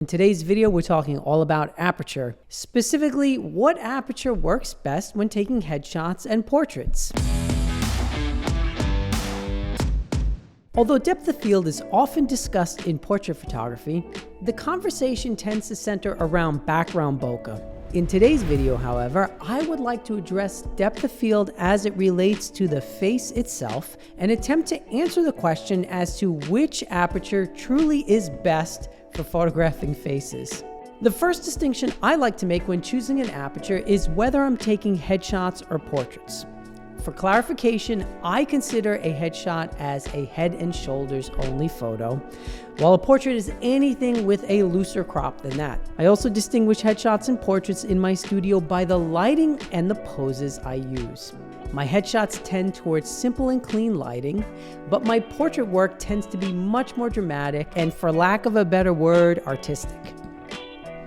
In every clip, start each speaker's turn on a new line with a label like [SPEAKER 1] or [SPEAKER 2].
[SPEAKER 1] In today's video, we're talking all about Aperture. Specifically, what aperture works best when taking headshots and portraits. Although depth of field is often discussed in portrait photography, the conversation tends to center around background bokeh. In today's video, however, I would like to address depth of field as it relates to the face itself and attempt to answer the question as to which aperture truly is best for photographing faces. The first distinction I like to make when choosing an aperture is whether I'm taking headshots or portraits. For clarification, I consider a headshot as a head and shoulders only photo, while a portrait is anything with a looser crop than that. I also distinguish headshots and portraits in my studio by the lighting and the poses I use. My headshots tend towards simple and clean lighting, but my portrait work tends to be much more dramatic and, for lack of a better word, artistic.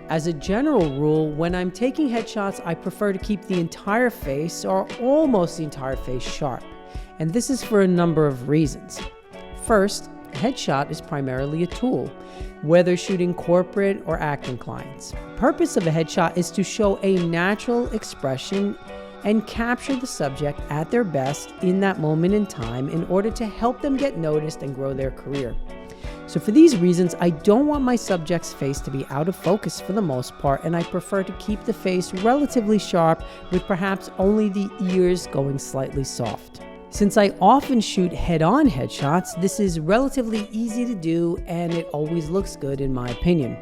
[SPEAKER 1] As a general rule, when I'm taking headshots, I prefer to keep the entire face or almost the entire face sharp, and this is for a number of reasons. First, a headshot is primarily a tool, whether shooting corporate or acting clients. The purpose of a headshot is to show a natural expression and capture the subject at their best in that moment in time in order to help them get noticed and grow their career. So for these reasons, I don't want my subject's face to be out of focus for the most part, and I prefer to keep the face relatively sharp with perhaps only the ears going slightly soft. Since I often shoot head-on headshots, this is relatively easy to do and it always looks good in my opinion.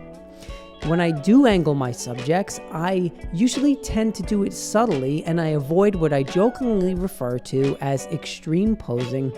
[SPEAKER 1] When I do angle my subjects, I usually tend to do it subtly, and I avoid what I jokingly refer to as extreme posing,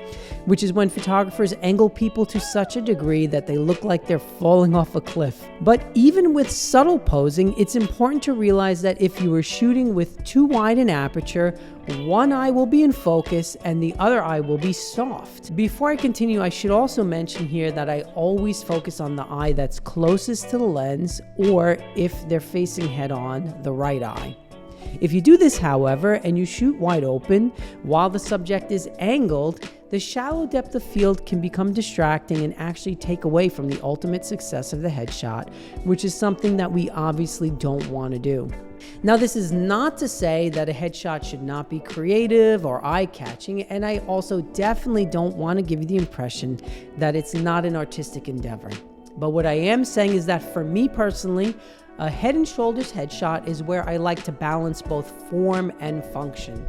[SPEAKER 1] which is when photographers angle people to such a degree that they look like they're falling off a cliff. But even with subtle posing, it's important to realize that if you are shooting with too wide an aperture, one eye will be in focus and the other eye will be soft. Before I continue, I should also mention here that I always focus on the eye that's closest to the lens, or if they're facing head on, the right eye. If you do this, however, and you shoot wide open while the subject is angled, the shallow depth of field can become distracting and actually take away from the ultimate success of the headshot, which is something that we obviously don't want to do. Now, this is not to say that a headshot should not be creative or eye-catching, and I also definitely don't want to give you the impression that it's not an artistic endeavor. But what I am saying is that for me personally, a head and shoulders headshot is where I like to balance both form and function.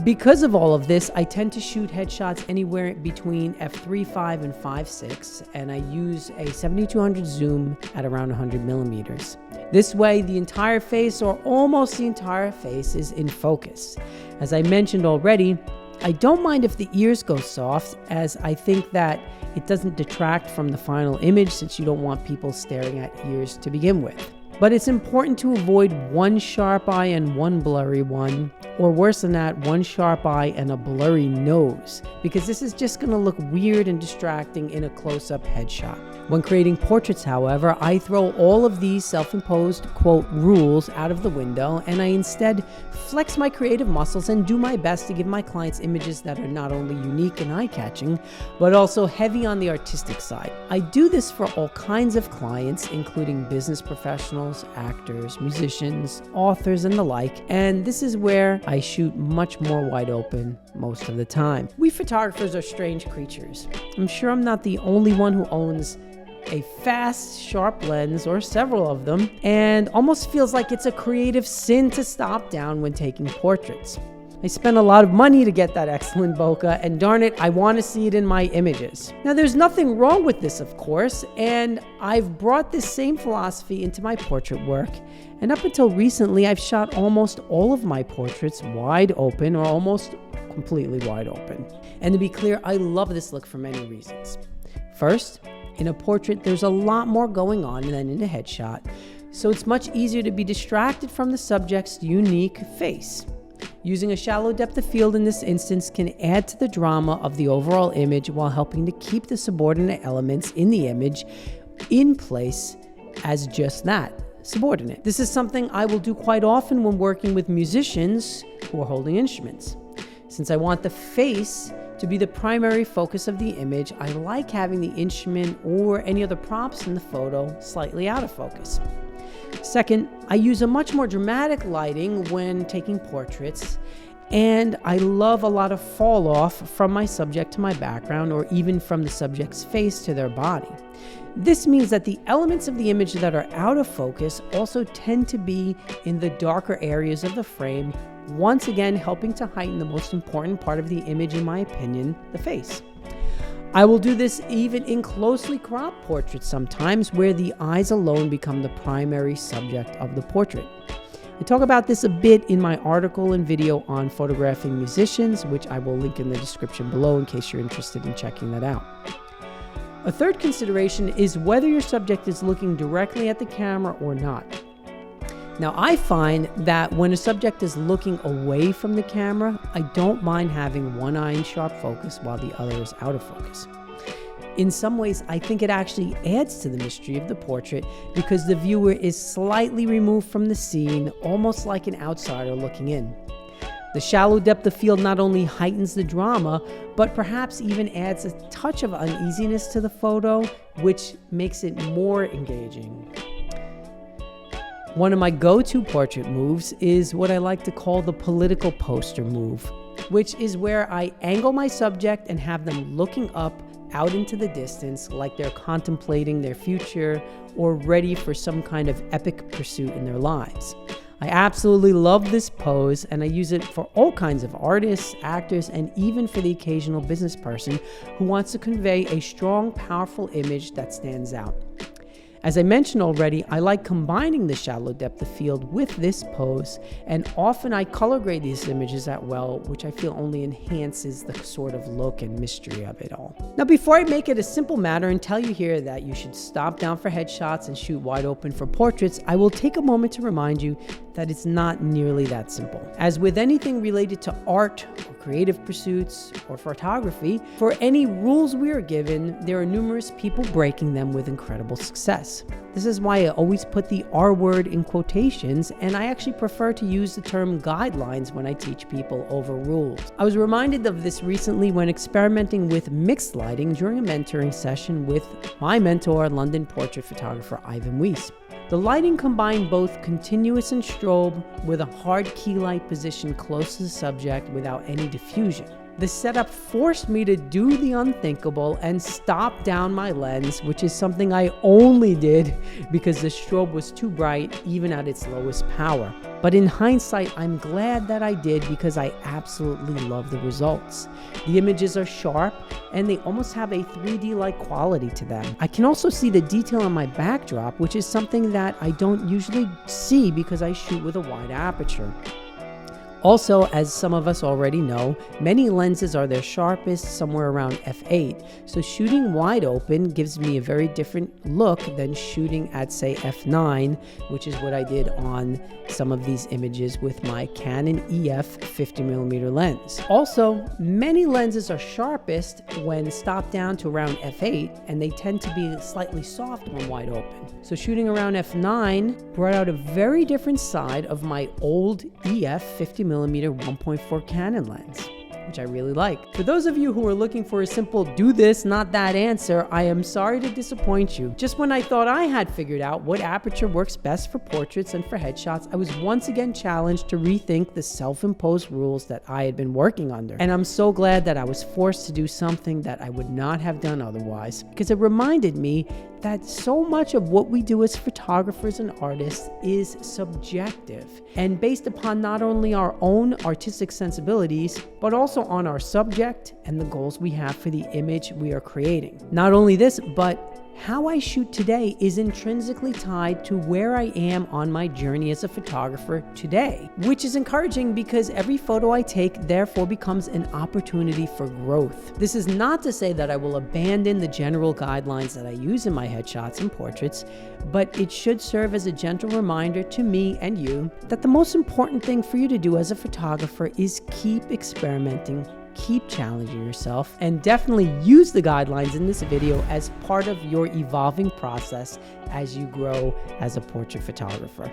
[SPEAKER 1] Because of all of this, I tend to shoot headshots anywhere between f3.5 and 5.6, and I use a 7200 zoom at around 100 millimeters. This way, the entire face or almost the entire face is in focus. As I mentioned already, I don't mind if the ears go soft, as I think that it doesn't detract from the final image since you don't want people staring at ears to begin with. But it's important to avoid one sharp eye and one blurry one, or worse than that, one sharp eye and a blurry nose, because this is just going to look weird and distracting in a close-up headshot. When creating portraits, however, I throw all of these self-imposed, quote, rules out of the window, and I instead flex my creative muscles and do my best to give my clients images that are not only unique and eye-catching, but also heavy on the artistic side. I do this for all kinds of clients, including business professionals, actors, musicians, authors, and the like, and this is where I shoot much more wide open most of the time. We photographers are strange creatures. I'm sure I'm not the only one who owns a fast, sharp lens, or several of them, and almost feels like it's a creative sin to stop down when taking portraits. I spend a lot of money to get that excellent bokeh, and darn it, I want to see it in my images. Now, there's nothing wrong with this, of course, and I've brought this same philosophy into my portrait work, and up until recently, I've shot almost all of my portraits wide open or almost completely wide open. And to be clear, I love this look for many reasons. First, in a portrait, there's a lot more going on than in a headshot, so it's much easier to be distracted from the subject's unique face. Using a shallow depth of field in this instance can add to the drama of the overall image while helping to keep the subordinate elements in the image in place as just that, subordinate. This is something I will do quite often when working with musicians who are holding instruments. Since I want the face To be the primary focus of the image, I like having the instrument or any other props in the photo slightly out of focus. Second, I use a much more dramatic lighting when taking portraits, and I love a lot of fall off from my subject to my background, or even from the subject's face to their body. This means that the elements of the image that are out of focus also tend to be in the darker areas of the frame, once again helping to heighten the most important part of the image, in my opinion, the face. I will do this even in closely cropped portraits sometimes, where the eyes alone become the primary subject of the portrait. I talk about this a bit in my article and video on photographing musicians, which I will link in the description below in case you're interested in checking that out. A third consideration is whether your subject is looking directly at the camera or not. Now, I find that when a subject is looking away from the camera, I don't mind having one eye in sharp focus while the other is out of focus. In some ways, I think it actually adds to the mystery of the portrait because the viewer is slightly removed from the scene, almost like an outsider looking in. The shallow depth of field not only heightens the drama, but perhaps even adds a touch of uneasiness to the photo, which makes it more engaging. One of my go-to portrait moves is what I like to call the political poster move, which is where I angle my subject and have them looking up out into the distance like they're contemplating their future or ready for some kind of epic pursuit in their lives. I absolutely love this pose, and I use it for all kinds of artists, actors, and even for the occasional business person who wants to convey a strong, powerful image that stands out. As I mentioned already, I like combining the shallow depth of field with this pose, and often I color grade these images as well, which I feel only enhances the sort of look and mystery of it all. Now, before I make it a simple matter and tell you here that you should stop down for headshots and shoot wide open for portraits, I will take a moment to remind you that it's not nearly that simple. As with anything related to art or creative pursuits or photography, for any rules we are given, there are numerous people breaking them with incredible success. This is why I always put the R word in quotations, and I actually prefer to use the term guidelines when I teach people over rules. I was reminded of this recently when experimenting with mixed lighting during a mentoring session with my mentor, London portrait photographer Ivan Weiss. The lighting combined both continuous and strobe with a hard key light position close to the subject without any diffusion. The setup forced me to do the unthinkable and stop down my lens, which is something I only did because the strobe was too bright even at its lowest power. But in hindsight, I'm glad that I did because I absolutely love the results. The images are sharp and they almost have a 3D-like quality to them. I can also see the detail on my backdrop, which is something that I don't usually see because I shoot with a wide aperture. Also, as some of us already know, many lenses are their sharpest somewhere around f8, so shooting wide open gives me a very different look than shooting at, say, f9, which is what I did on some of these images with my Canon EF 50mm lens. Also, many lenses are sharpest when stopped down to around f8, and they tend to be slightly soft when wide open. So shooting around f9 brought out a very different side of my old EF 50mm 1.4 Canon lens, which I really like. For those of you who are looking for a simple do this, not that answer, I am sorry to disappoint you. Just when I thought I had figured out what aperture works best for portraits and for headshots, I was once again challenged to rethink the self-imposed rules that I had been working under. And I'm so glad that I was forced to do something that I would not have done otherwise, because it reminded me that so much of what we do as photographers and artists is subjective and based upon not only our own artistic sensibilities, but also on our subject and the goals we have for the image we are creating. Not only this, but how I shoot today is intrinsically tied to where I am on my journey as a photographer today, which is encouraging because every photo I take therefore becomes an opportunity for growth. This is not to say that I will abandon the general guidelines that I use in my headshots and portraits, but it should serve as a gentle reminder to me and you that the most important thing for you to do as a photographer is keep experimenting, keep challenging yourself, and definitely use the guidelines in this video as part of your evolving process as you grow as a portrait photographer.